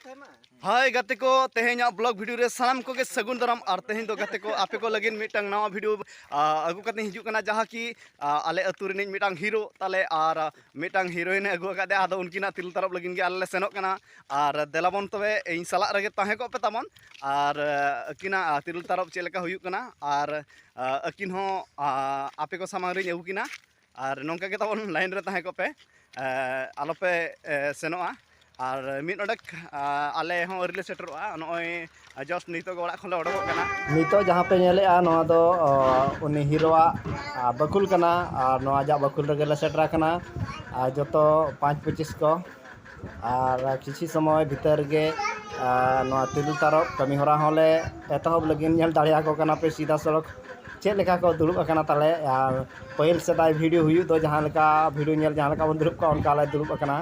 हाय गाते को तेहेኛ blog video रे सानाम को के सगुन दराम और तेहेñ दो गाते को आपे को लगिन मिटang नवा वीडियो अगु कते हिजु कना जहाँ की आले अतु रे मिटang हीरो ताले और मिटang हीरोइन अगु कादे आदो उनकिना तिल तरफ लगिन के आले सेनोक कना और देलाबन तबे इन सला रगे ताहे को पे तामन और अकिना तिल तरफ चेलका हुयु कना और अकिन हो आपे को सामांग रे अगु किना और नोंका के ताबन लाइन रे ताहे को पे आलोपे सेनोआ और मिड ओडक आले हो रिले सेटरोआ नय जस्ट नितो ओड़ा खले ओडक कना नितो जहाँ पे नेलेआ नवा दो उनी हीरोआ बकुल कना और नवा जा बकुल रगे ले सेटरा कना जतो 5-25 को और किसी समय भीतर गे नवा तिलु तारक कमी होरा होले एतहब लगिन नेल दाड़िया को कना पे सीधा सड़क चेक लेका को दुरुब अकना ताले और पहिल सेदाय वीडियो हुयु दो जहाँ लेका वीडियो नेल जहाँ लेका बन दुरुब का उनका ले दुरुब अकना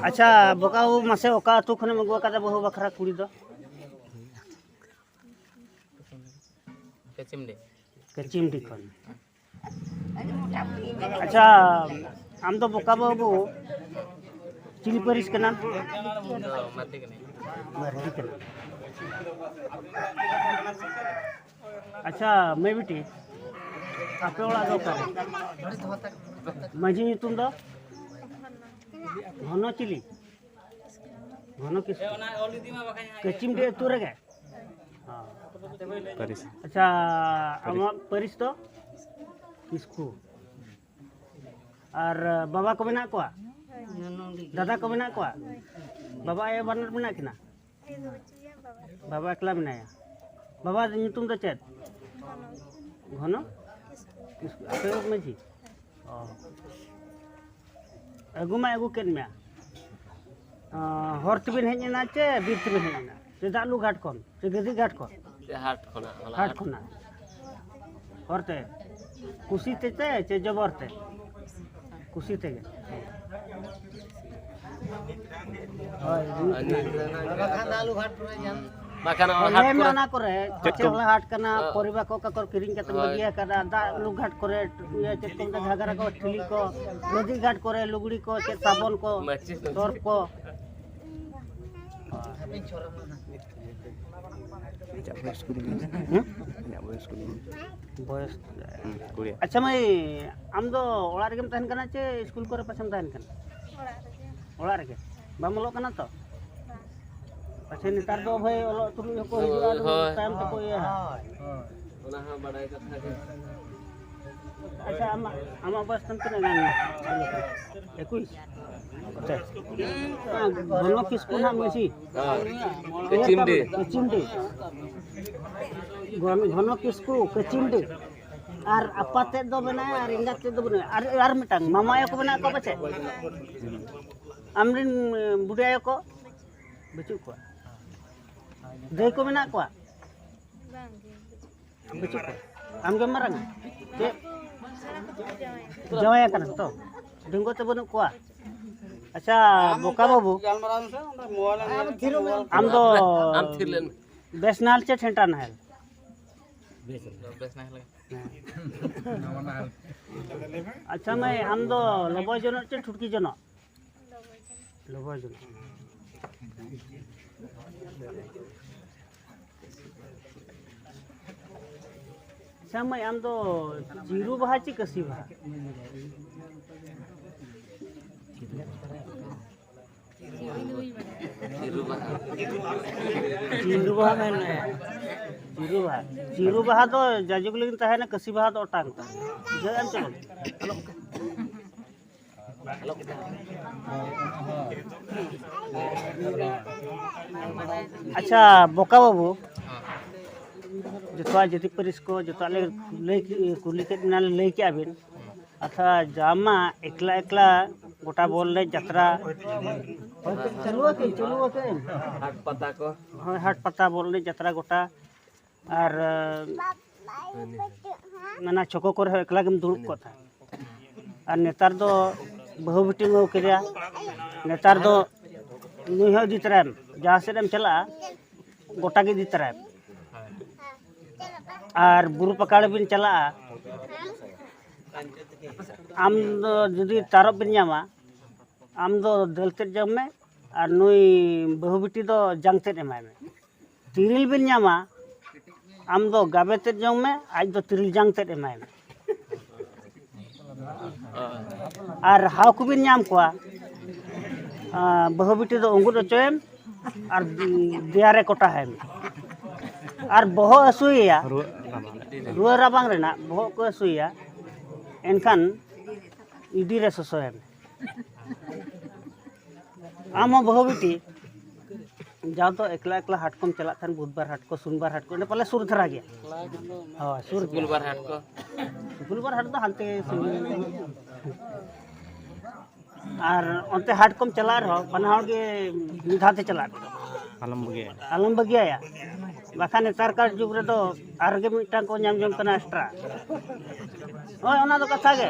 अच्छा बकाऊ मासे ओका अतु खने मगवा कादा बहु बखरा कुड़ी दो कचिमडी खन अच्छा आम तो बोका बाबू चिली परिस कना मारती कना अच्छा मैं बेटी आपे ओला दो करे माजी नितुम दो घनो चिली घनो किस कचिम दे तू रगे हां परिस अच्छा आमा परिस तो किसको और बाबा को मेना कोआ दादा को मेना कोआ बाबा आया बानर मेना किना बाबा एकला मेनाया बाबा नितुम दो चेत घनो किसको आपे मजी अगु मा अगु केन में हर तबिन हेजना चे बीर तबिन हेजना से दालू घाट कोन से गदी घाट कोन से हाट खोना हरते कुसी ते चे जबरते कुसी ते दालू घाट पर जान माना करे चेला हाट कना परिबा को ककर किरिंग कतम बगिया कना दालू घाट करे ये चेतम घागरा को ठिली को नदी घाट करे लुगड़ी को चे साबन को सर्फ को अच्छा मैं आम दो ओड़ा रेगेम तहन कना चे स्कूल करे पछम तहन कना ओड़ा रेगे बाम लो कना तो अच्छा नितार दो भाई ओलो तुलु को हिजुआ टाइम तक ये ओना हा बड़ाई कथा के अच्छा आमा बस तन तने गान 21 अच्छा घनो किसको नाम मेसी कचिमडी घनो किसको कचिमडी और अपाते दो बना और इंगाते दो बना और मिटांग मामा को बना को बचे आमरिन बुढ़िया को बचु को दे को मेना को बचु को आम के मरंग के जवाया कना तो डिंगो ते बनु को अच्छा बोका बाबू आम तो बेसनाल चे ठेंटा नहल अच्छा मैं आम तो लबो जनो चे ठुटकी जनो लबो जनो अच्छा मैं आम तो जीरू बहा ची कसी बहा जीरू बहा तो जाजुक लेकिन तहे ना कसी बहा तो टांग जयन चलो अच्छा बोका बाबू जोतवा जाति परिस को जोता ले कुली के बिना लई के आबिन अथा जामा एकला एकला गोटा बोल ले जत्रा चलुआ के हाट पता को हाट पता बोल ले जत्रा गोटा और मना चोको कर एकला गेम दुड़ुब को था और नेतार दो बहु बिटी में किया नेतार दो नुह दी तरह जहाँ से चला गोटा के दी तरह और बुरु पकड़ बिन चला आम दो जुदी तारब बिन जामा आम दो दलते जम में और नुई बहु बिटी दो जंगते एमाय में तिरिल बिन जामा आम दो गाबेते जम में आज दो तिरिल जंगते एमाय में और हाव को बिन नाम को बहु बिटी दो अंगुर चोएम और दियारे कोटा है और बहो असुया रुआ राबांग रेना बहो को असुया एनखान इडी रे ससोएम आम बहु बिटी जाओ तो एकला एकला हाट को चला थान बुधवार हाट को सोमवार हाट को ने पहले सुर धरा गया हां सुर शुक्रवार हाट तो हानते और उनते हाट को चला रहो पनाह के निधाते चला आलम बगिया बाखा नेतार का जुग रे तो आरगे मिटांग को नाम जम कना एक्स्ट्रा ओय ओना तो कथा गे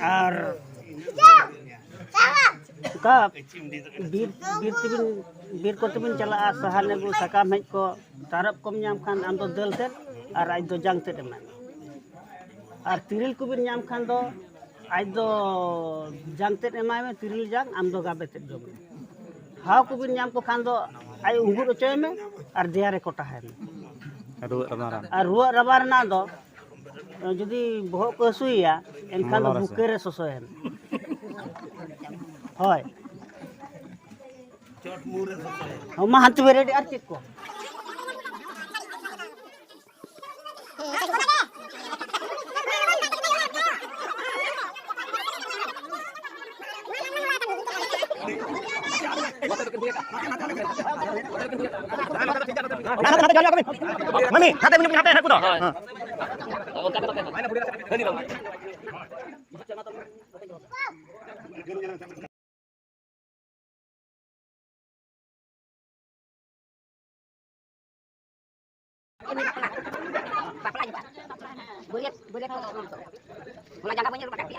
और का बीर को तबिन चला सहार ने गु सका मेज को तारब कम नाम खान आम तो दल ते और आज दो जंग ते एमान और तिरिल को बिन नाम खान दो आज दो जंग ते एमाय में तिरिल जंग आम दो गाबे ते जम हाव को बिन नाम को खान दो आई उंगुर चोय में और दियारे कोटा है और रुआ रबार ना दो जुदी बहुत को हसुया एनखान दो बुके रे ससो है होय चोट मुरे ससो हम हाथ बेरेडी आर चेक को Mami, hati punya hati aku dah. Boleh mulai jangka punya rumah kaki.